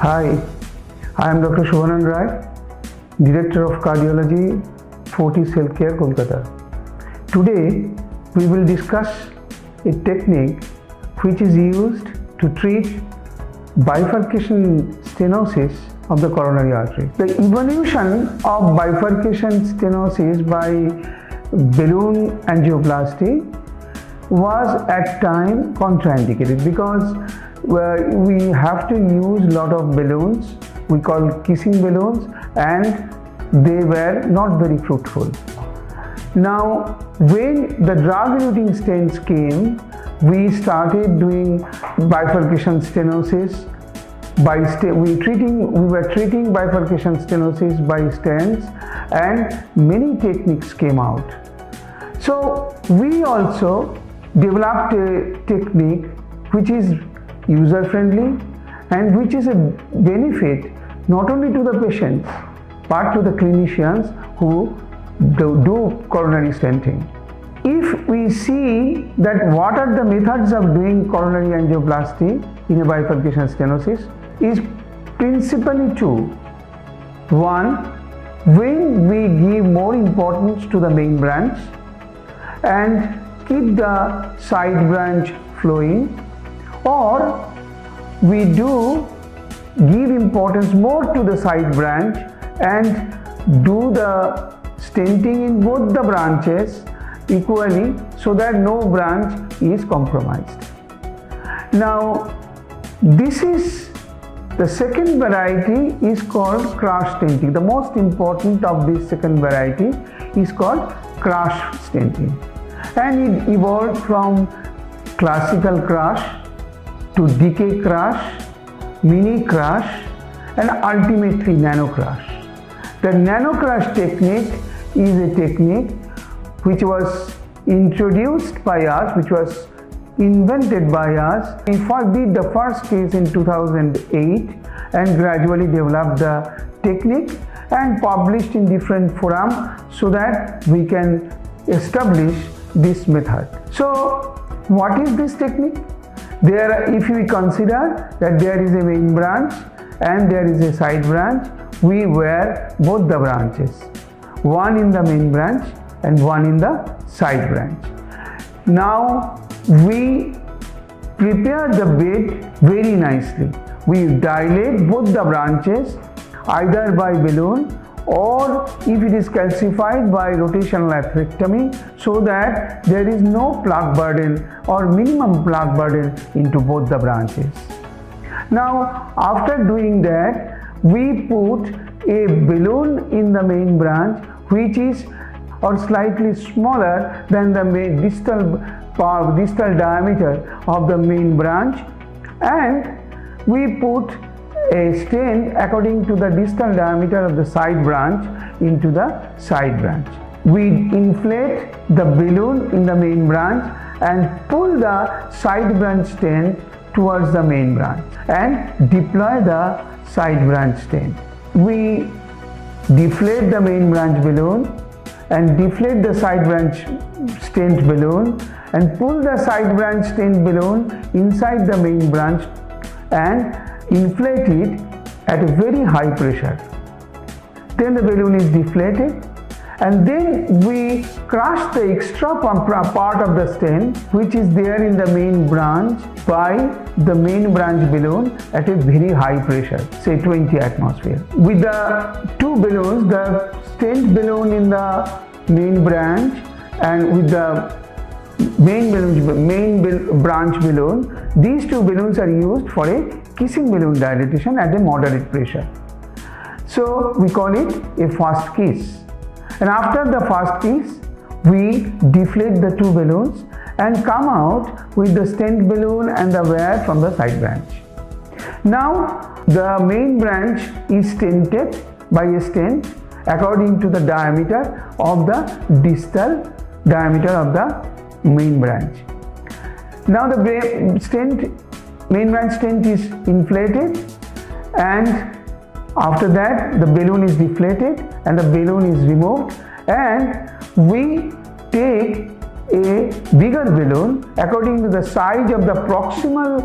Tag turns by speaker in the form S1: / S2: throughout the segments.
S1: Hi, I am Dr Suvanan Ray, Director of Cardiology, Fortis Healthcare, Kolkata. Today, we will discuss a technique which is used to treat bifurcation stenosis of the coronary artery. The evolution of bifurcation stenosis by balloon angioplasty was at time contraindicated because we have to use a lot of balloons, we call kissing balloons, and they were not very fruitful. Now, when the drug-eluting stents came, we started doing bifurcation stenosis we were treating bifurcation stenosis by stents, and many techniques came out. So we also developed a technique which is user-friendly and which is a benefit not only to the patients but to the clinicians who do coronary stenting. If we see that what are the methods of doing coronary angioplasty in a bifurcation stenosis is principally two. One, when we give more importance to the main branch and keep the side branch flowing, or we do give importance more to the side branch and do the stenting in both the branches equally so that no branch is compromised. Now, this is the second variety is called crush stenting. The most important of this second variety is called crush stenting, and it evolved from classical crush to decay crush, mini crush, and ultimately nano crush. The nano crush technique is a technique which was introduced by us, which was invented by us. We did the first case in 2008 and gradually developed the technique and published in different forums so that we can establish this method. So what is this technique? If we consider that there is a main branch and there is a side branch, we wear both the branches, one in the main branch and one in the side branch. Now we prepare the bed very nicely. We dilate both the branches either by balloon or if it is calcified by rotational atherectomy, so that there is no plaque burden or minimum plaque burden into both the branches. Now, after doing that, we put a balloon in the main branch which is slightly smaller than the distal diameter of the main branch, and we put a stent according to the distal diameter of the side branch into the side branch. We inflate the balloon in the main branch and pull the side branch stent towards the main branch and deploy the side branch stent. We deflate the main branch balloon and deflate the side branch stent balloon and pull the side branch stent balloon inside the main branch and inflate it at a very high pressure. Then the balloon is deflated, and then we crush the extra part of the stent which is there in the main branch by the main branch balloon at a very high pressure, say 20 atmosphere. With the two balloons, the stent balloon in the main branch and with the main branch balloon, these two balloons are used for a kissing balloon dilatation at a moderate pressure. So we call it a fast kiss. And after the fast kiss, we deflate the two balloons and come out with the stent balloon and the wire from the side branch. Now the main branch is stented by a stent according to the diameter of the distal diameter of the main branch. Now the main branch stent is inflated, and after that the balloon is deflated and the balloon is removed, and we take a bigger balloon according to the size of the proximal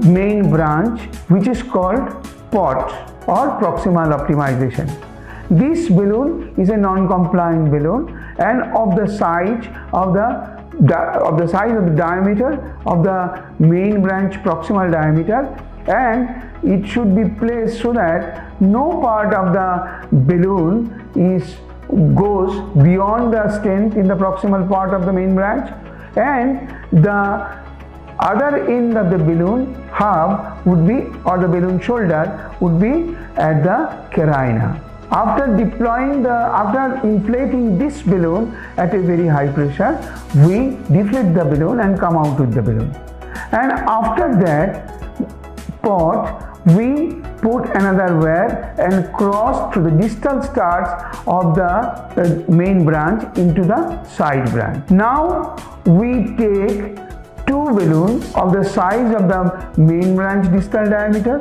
S1: main branch, which is called POT or proximal optimization. This balloon is a non-compliant balloon and of the size of the diameter of the main branch proximal diameter, and it should be placed so that no part of the balloon goes beyond the stent in the proximal part of the main branch, and the other end of the balloon hub would be, or the balloon shoulder would be at the carina. After inflating this balloon at a very high pressure, we deflate the balloon and come out with the balloon. And after that POT, we put another wire and cross through the distal starts of the main branch into the side branch. Now we take two balloons of the size of the main branch distal diameter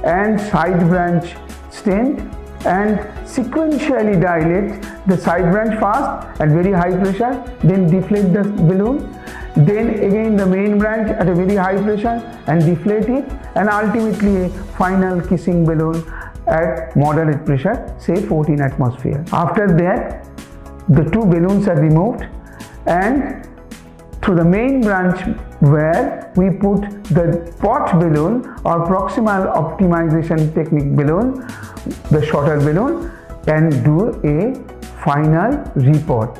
S1: and side branch stent and sequentially dilate the side branch fast at very high pressure, then deflate the balloon, then again the main branch at a very high pressure and deflate it, and ultimately a final kissing balloon at moderate pressure, say 14 atmosphere. After that, the two balloons are removed, and through the main branch where we put the POT balloon or proximal optimization technique balloon, the shorter balloon, and do a final report.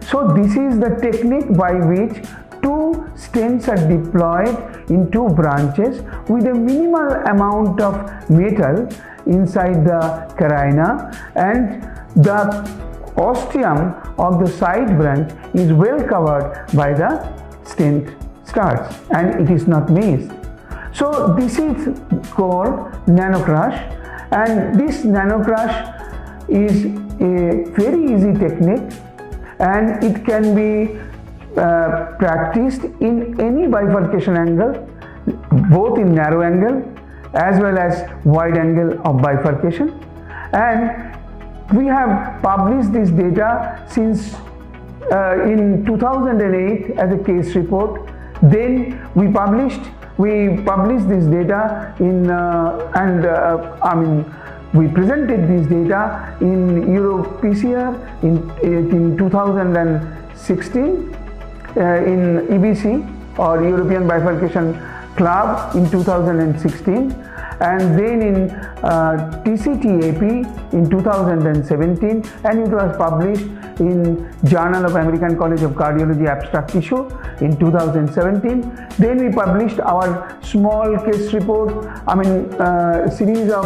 S1: So this is the technique by which two stents are deployed in two branches with a minimal amount of metal inside the carina, and the ostium of the side branch is well covered by the stent starts and it is not missed. So this is called NANO CRUSH, and this NANO CRUSH is a very easy technique and it can be practiced in any bifurcation angle, both in narrow angle as well as wide angle of bifurcation. And we have published this data since in 2008 as a case report. Then we published this data in we presented this data in EuroPCR in 2016, in EBC or European Bifurcation Club in 2016, and then in TCTAP in 2017, and it was published in Journal of American College of Cardiology Abstract Issue in 2017. Then we published our small case report, series of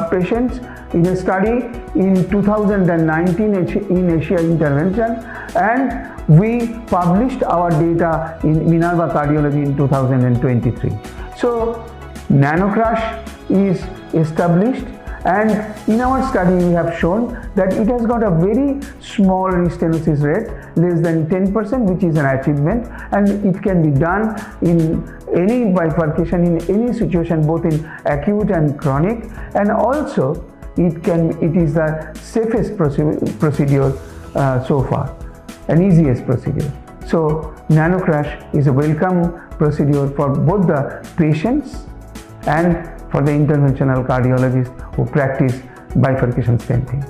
S1: patients in a study in 2019 in Asia intervention, and we published our data in Minerva Cardiology in 2023. So NANO CRUSH is established, and in our study we have shown that it has got a very small restenosis rate, less than 10%, which is an achievement, and it can be done in any bifurcation, in any situation, both in acute and chronic, and also it is the safest procedure so far, and easiest procedure. So NANO CRUSH is a welcome procedure for both the patients and for the interventional cardiologists who practice bifurcation stenting.